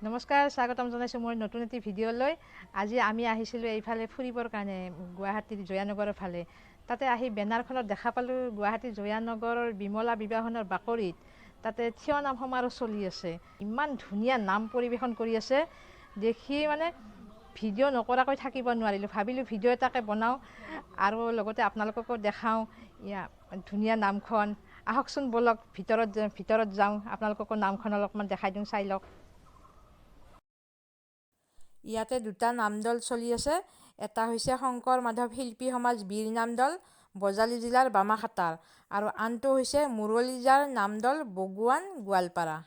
নমস্কাৰ, স্বাগতম জনাইছোঁ মোৰ নতুন এটি ভিডিঅ'লৈ। আজি আমি আহিছিলোঁ এইফালে ফুৰিবৰ কাৰণে গুৱাহাটীৰ জয়ানগৰৰ ফালে। তাতে আহি বেনাৰখনত দেখা পালোঁ গুৱাহাটীৰ জয়ানগৰৰ বিমলা বিবাহনৰ বাকৰিত তাতে থিয় নাম সমাৰোহ চলি আছে। ইমান ধুনীয়া নাম পৰিৱেশন কৰি আছে, দেখি মানে ভিডিঅ' নকৰাকৈ থাকিব নোৱাৰিলোঁ। ভাবিলোঁ ভিডিঅ' এটাকে বনাওঁ আৰু লগতে আপোনালোককো দেখাওঁ ধুনীয়া নামখন। আহকচোন বলক ভিতৰত যাওঁ, আপোনালোককো নামখন অলপমান দেখাই দিওঁ, চাই লওক। ইয়াতে দুটা নামদল চলি আছে। এটা হৈছে শংকৰ মাধৱ শিল্পী সমাজ বীৰ নামদল, বজালী জিলাৰ বামাখাটাৰ, আৰু আনটো হৈছে মুৰলীজাৰ নামদল, বগুৱান, গোৱালপাৰা।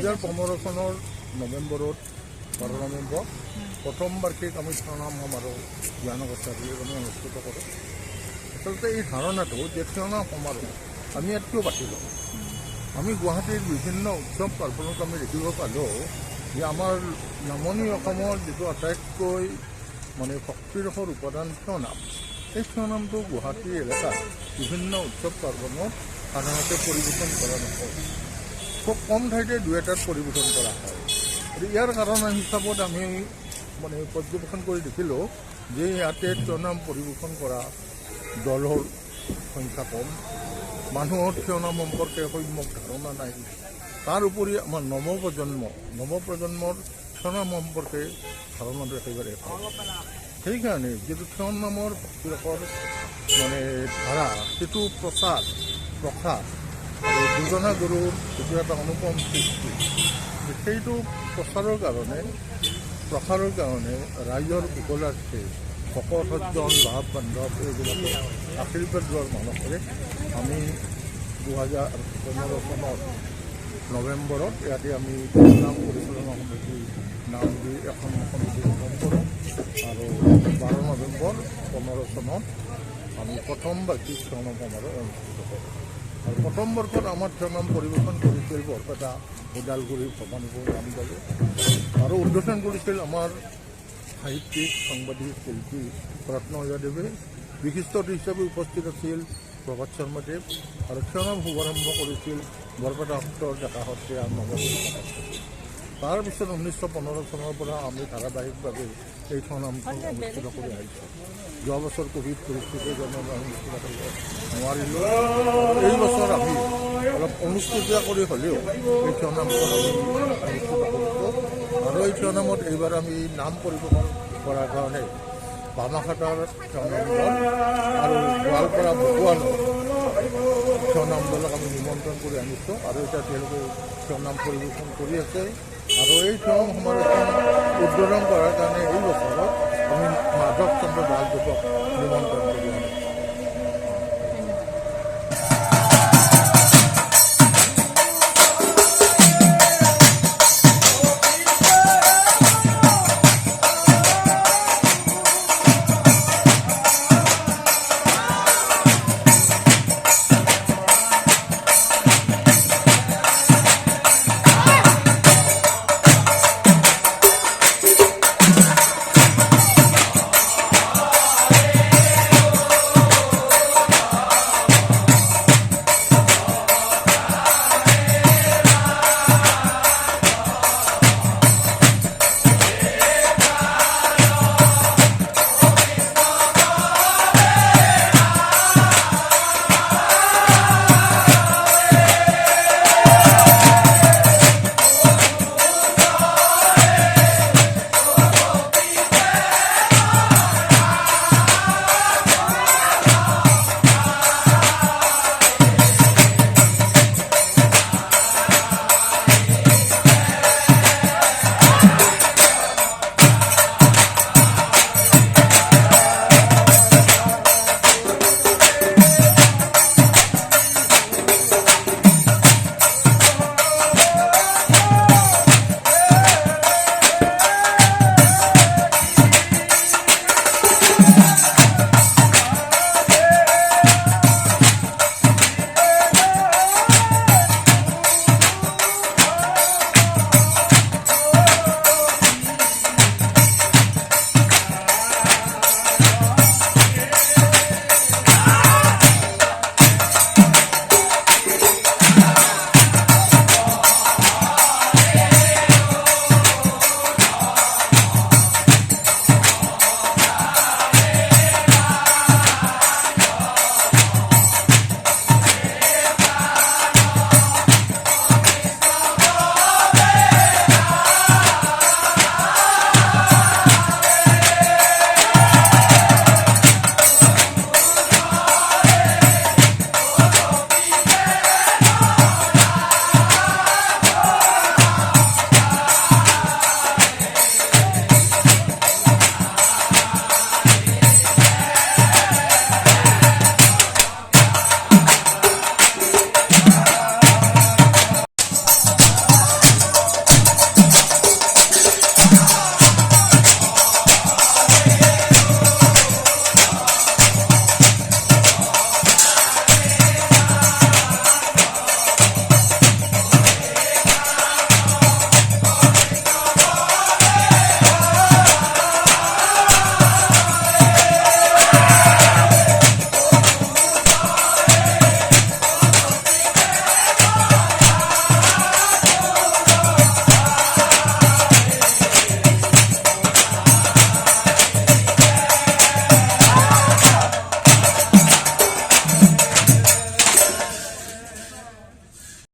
2015 চনৰ নৱেম্বৰত 12 নৱেম্বৰ প্ৰথম বাৰ্ষিক আমি থিয়নাম সমাৰোহ জয়ানগৰ চাৰিআলিত আমি অনুষ্ঠিত কৰোঁ। আচলতে এই ধাৰণাটো যে থিয়নাম সমাৰোহ আমি ইয়াত কিয় পাতিলোঁ, আমি গুৱাহাটীৰ বিভিন্ন উৎসৱ পাৰ্বণত আমি দেখিব পালোঁ যে আমাৰ নামনি অসমৰ যিটো আটাইতকৈ মানে শক্তিৰসৰ উপাদান থিয়নাম, এই থিয়নামটো গুৱাহাটী এলেকাত বিভিন্ন উৎসৱ পাৰ্বণত সাধাৰণতে পৰিৱেশন কৰা নহয়, খুব কম ঠাইতে দুই এটাত পৰিৱেশন কৰা হয়। ইয়াৰ কাৰণ হিচাপত আমি মানে পৰ্যবেক্ষণ কৰি দেখিলোঁ যে ইয়াতে থিয়নাম পৰিৱেশন কৰা দলৰ সংখ্যা কম, মানুহৰ থিয়নাম সম্পৰ্কে সম্যক ধাৰণা নাই। তাৰ উপৰি আমাৰ নৱপ্ৰজন্মৰ থিয়নাম সম্পৰ্কে ধাৰণাটো একেবাৰে কম। সেইকাৰণে যিটো থিয়নামৰ ভক্তিৰসৰ মানে ধাৰা, সেইটো প্ৰচাৰ প্ৰসাৰ আৰু দুজনা গুৰুৰ যিটো এটা অনুপম সৃষ্টি, সেইটো প্ৰচাৰৰ কাৰণে ৰাইজৰ কুশলাৰ্থে ভকত সজ্জন ভাৱ বান্ধৱ এইবিলাকে আশীৰ্বাদ লোৱাৰ মানসেৰে আমি 2015 চনৰ নৱেম্বৰত ইয়াতে আমি নাম পৰিচালনা সমিতি নাম দি এখন সমিতি গঠন কৰোঁ আৰু 12 নৱেম্বৰ 15 চনত আমি প্ৰথম বাৰ্ষিক থিয়নাম সমাৰোহ অনুষ্ঠিত কৰোঁ। আৰু প্ৰথম বৰ্ষত আমাৰ থিয়নাম পৰিৱেশন কৰিছিল বৰপেটা, ওদালগুৰি, ভবানীপুৰ, নামজালি আৰু উদ্বোধন কৰিছিল আমাৰ সাহিত্যিক সাংবাদিক শিল্পী ৰত্নদেৱে। বিশিষ্ট অতিথি হিচাপে উপস্থিত আছিল প্ৰভাত শৰ্মাদেৱ আৰু থিয়নাম শুভাৰম্ভ কৰিছিল বৰপেটা সত্ৰৰ ডেকা সত্ৰীয়া নৱজ্যোতি। তাৰপিছত 1915 চনৰ পৰা আমি ধাৰাবাহিকভাৱে এই থিয়নামটো অনুষ্ঠিত কৰি আহিছোঁ। যোৱা বছৰ ক'ভিড পৰিস্থিতিৰ কাৰণে আমি অনুষ্ঠিত কৰিব নোৱাৰিলোঁ। এই বছৰ আমি অলপ অনুষ্ঠিত কৰি হ'লেও এই থিয়নামখন আমি অনুষ্ঠিত কৰিছোঁ আৰু এই থিয়নামত এইবাৰ আমি নাম পৰিৱেশন কৰাৰ কাৰণে বামাখাটাৰ থিয়নাম দল আৰু গোৱালপাৰা বকুৱালৰ থিয়নাম দলক আমি নিমন্ত্ৰণ কৰি আনিছোঁ আৰু এতিয়া তেওঁলোকে থিয়নাম পৰিৱেশন কৰি আছে। আৰু এই থিয়নাম সমাৰোহখন উদ্বোধন কৰাৰ কাৰণে এই বছৰত আমি মাধৱ চন্দ্ৰ দাসদেৱক নিমন্ত্ৰণ